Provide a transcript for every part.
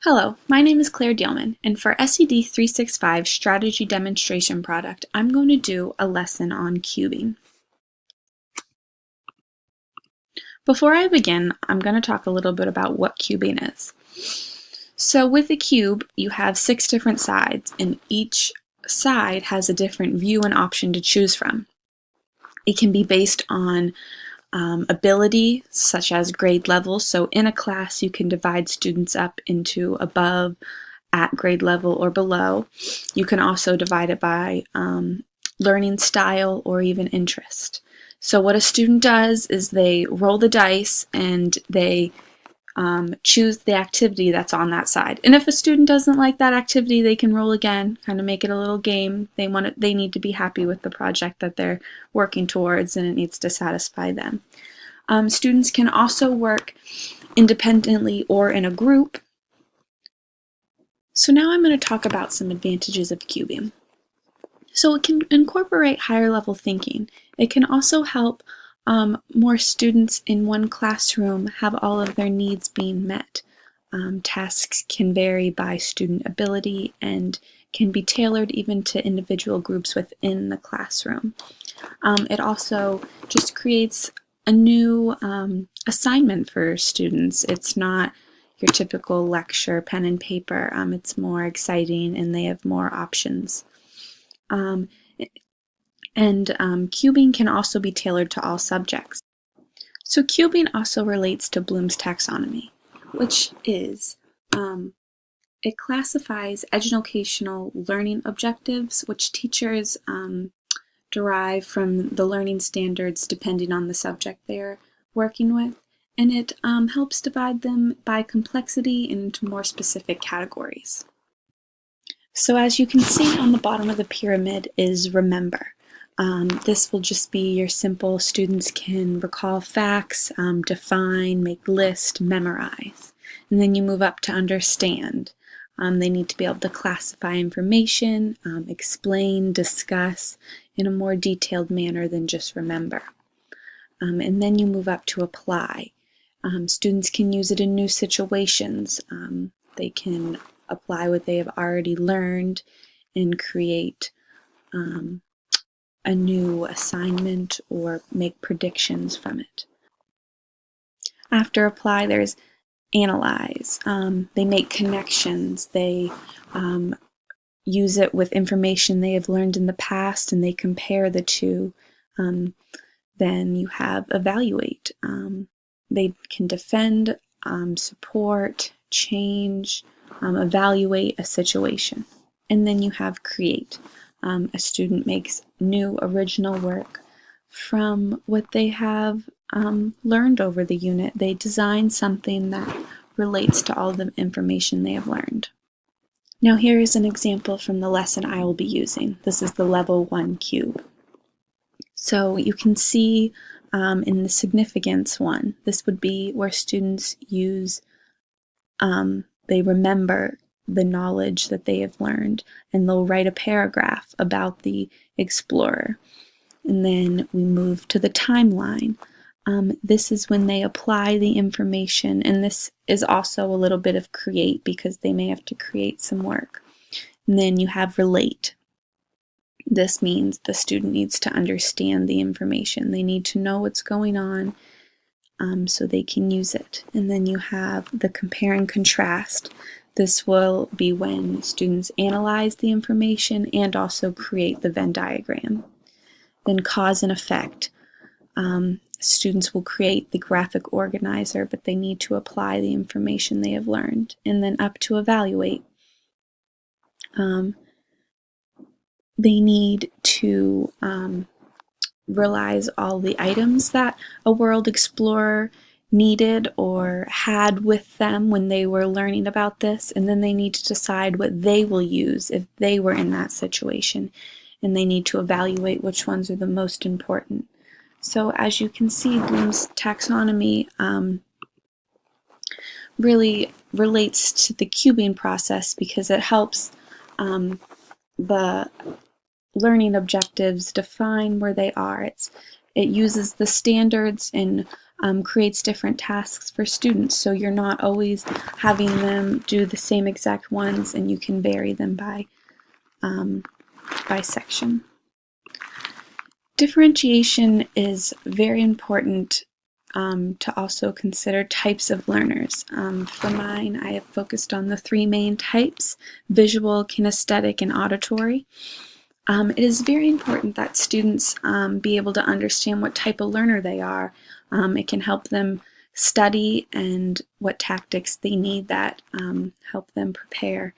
Hello, my name is Claire Dielman, and for SED 365 Strategy Demonstration Product, I'm going to do a lesson on cubing. Before I begin, I'm going to talk a little bit about what cubing is. So with a cube, you have 6 different sides, and each side has a different view and option to choose from. It can be based on ability, such as grade level. So in a class, you can divide students up into above, at grade level, or below. You can also divide it by learning style or even interest. So what a student does is they roll the dice and they choose the activity that's on that side. And if a student doesn't like that activity, they can roll again, kind of make it a little game. They need to be happy with the project that they're working towards, and it needs to satisfy them. Students can also work independently or in a group. So now I'm going to talk about some advantages of cubing. So it can incorporate higher level thinking. It can also help more students in one classroom have all of their needs being met. Tasks can vary by student ability and can be tailored even to individual groups within the classroom. It also just creates a new assignment for students. It's not your typical lecture, pen and paper. It's more exciting and they have more options. Cubing can also be tailored to all subjects. So cubing also relates to Bloom's taxonomy, which is it classifies educational learning objectives, which teachers derive from the learning standards depending on the subject they're working with, and it helps divide them by complexity into more specific categories. So as you can see on the bottom of the pyramid is remember. This will just be your simple students can recall facts, define, make lists, memorize. And then you move up to understand. They need to be able to classify information, explain, discuss in a more detailed manner than just remember. And then you move up to apply. Students can use it in new situations. They can apply what they have already learned and create a new assignment or make predictions from it. After apply, there's analyze. They make connections. They use it with information they have learned in the past and they compare the two. Then you have evaluate. They can defend, support, change, evaluate a situation. And then you have create. A student makes new original work from what they have learned over the unit. They design something that relates to all the information they have learned. Now here is an example from the lesson I will be using. This is the level 1 cube. So you can see in the significance one, this would be where students use, they remember the knowledge that they have learned, and they'll write a paragraph about the explorer. And then we move to the timeline. This is when they apply the information, and this is also a little bit of create because they may have to create some work. And then you have relate. This means the student needs to understand the information. They need to know what's going on so they can use it. And then you have the compare and contrast. This will be when students analyze the information and also create the Venn diagram. Then cause and effect. Students will create the graphic organizer, but they need to apply the information they have learned. And then up to evaluate. They need to realize all the items that a world explorer needed or had with them when they were learning about this, and then they need to decide what they will use if they were in that situation, and they need to evaluate which ones are the most important. So as you can see, Bloom's taxonomy really relates to the cubing process because it helps the learning objectives define where they are. It uses the standards and creates different tasks for students, so you're not always having them do the same exact ones, and you can vary them by section. Differentiation is very important to also consider types of learners. For mine, I have focused on the three main types: visual, kinesthetic, and auditory. It is very important that students be able to understand what type of learner they are. It can help them study and what tactics they need that help them prepare.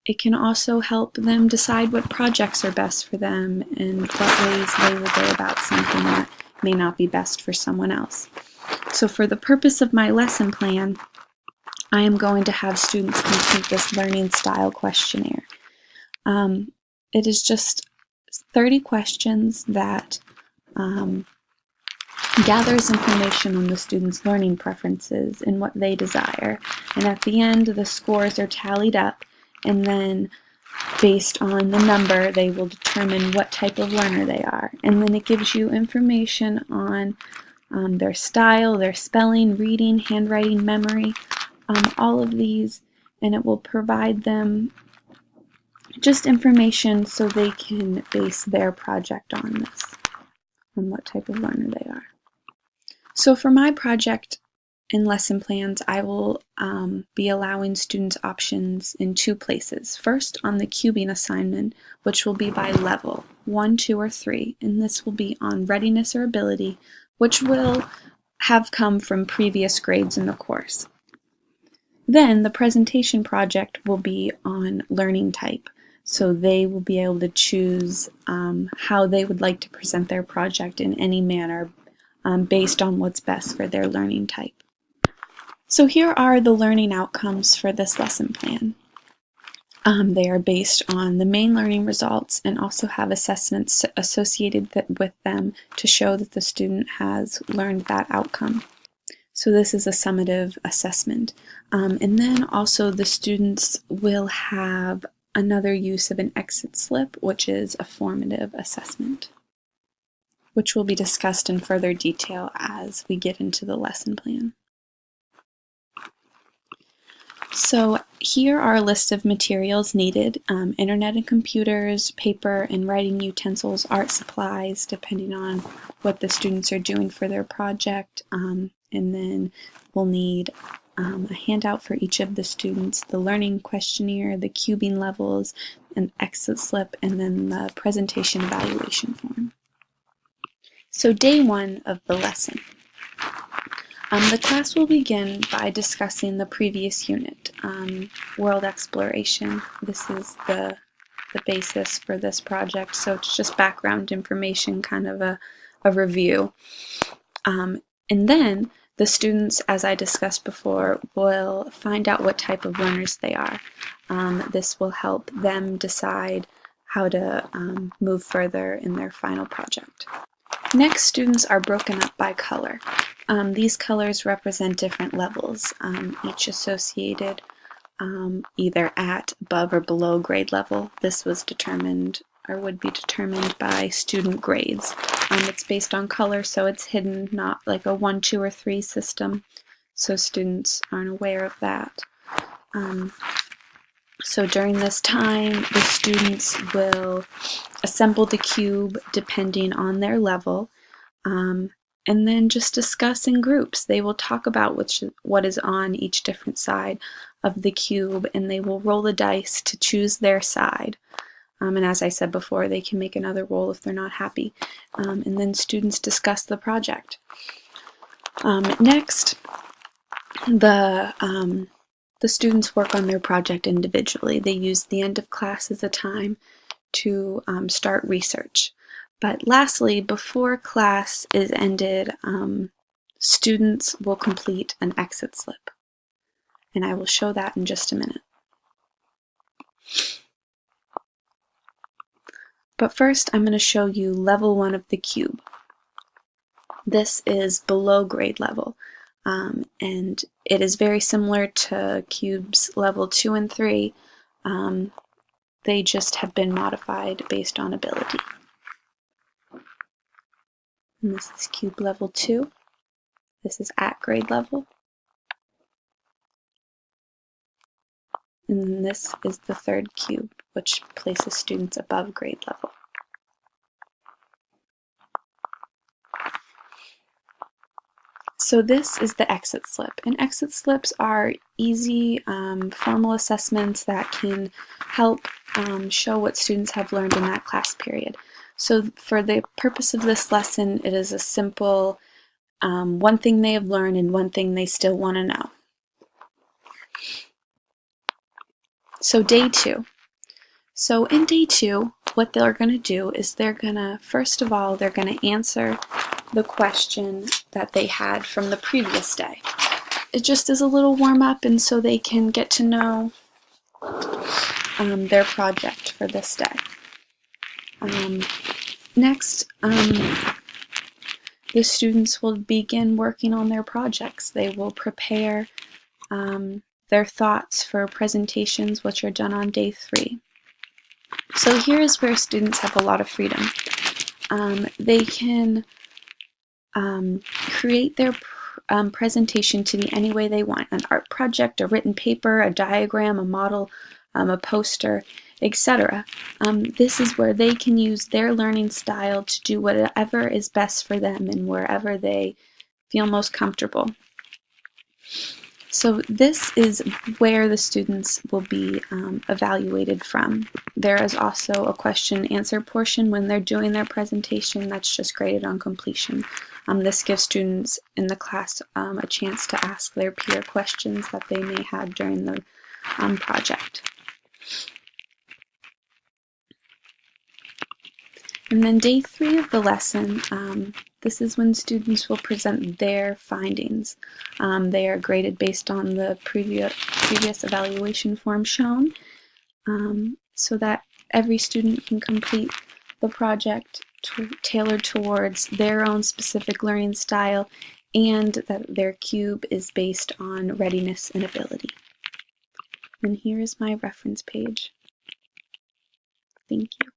It can also help them decide what projects are best for them and what ways they will go about something that may not be best for someone else. So for the purpose of my lesson plan, I am going to have students complete this learning style questionnaire. It is just 30 questions that gathers information on the students' learning preferences and what they desire. And at the end, the scores are tallied up, and then based on the number, they will determine what type of learner they are. And then it gives you information on their style, their spelling, reading, handwriting, memory, all of these, and it will provide them just information so they can base their project on this, on what type of learner they are. So for my project and lesson plans, I will be allowing students options in two places. First, on the cubing assignment, which will be by level, 1, 2, or 3, and this will be on readiness or ability, which will have come from previous grades in the course. Then the presentation project will be on learning type, so they will be able to choose how they would like to present their project in any manner based on what's best for their learning type. So here are the learning outcomes for this lesson plan. They are based on the main learning results and also have assessments associated with them to show that the student has learned that outcome. So this is a summative assessment. And then also the students will have another use of an exit slip, which is a formative assessment, which will be discussed in further detail as we get into the lesson plan. So here are a list of materials needed: internet and computers, paper and writing utensils, art supplies, depending on what the students are doing for their project. And then we'll need a handout for each of the students, the learning questionnaire, the cubing levels, an exit slip, and then the presentation evaluation form. So day 1 of the lesson. The class will begin by discussing the previous unit, world exploration. This is the basis for this project, so it's just background information, kind of a review. And then the students, as I discussed before, will find out what type of learners they are. This will help them decide how to move further in their final project. Next, students are broken up by color. These colors represent different levels, each associated either at, above, or below grade level. This was determined or would be determined by student grades. It's based on color, so it's hidden, not like a 1, 2, or 3 system, so students aren't aware of that. So during this time, the students will assemble the cube depending on their level, and then just discuss in groups. They will talk about what is on each different side of the cube, and they will roll the dice to choose their side. And as I said before, they can make another roll if they're not happy. And then students discuss the project. Next, the students work on their project individually. They use the end of class as a time to start research. But lastly, before class is ended, students will complete an exit slip. And I will show that in just a minute. But first, I'm going to show you level 1 of the cube. This is below grade level, and it is very similar to cubes level 2 and 3. They just have been modified based on ability. And this is cube level 2. This is at grade level. And then this is the third cube, which places students above grade level. So this is the exit slip. And exit slips are easy formal assessments that can help show what students have learned in that class period. So for the purpose of this lesson, it is a simple one thing they have learned and one thing they still want to know. So day 2. So in day 2, what they're going to do is first of all, they're going to answer the question that they had from the previous day. It just is a little warm up, and so they can get to know their project for this day. Next, the students will begin working on their projects. They will prepare their thoughts for presentations, which are done on day 3. So here is where students have a lot of freedom. They can create their presentation to be any way they want: an art project, a written paper, a diagram, a model, a poster, etc. This is where they can use their learning style to do whatever is best for them and wherever they feel most comfortable. So this is where the students will be evaluated from. There is also a question and answer portion when they're doing their presentation that's just graded on completion. This gives students in the class a chance to ask their peer questions that they may have during the project. And then day 3 of the lesson, this is when students will present their findings. They are graded based on the previous evaluation form shown, so that every student can complete the project tailored towards their own specific learning style, and that their cube is based on readiness and ability. And here is my reference page. Thank you.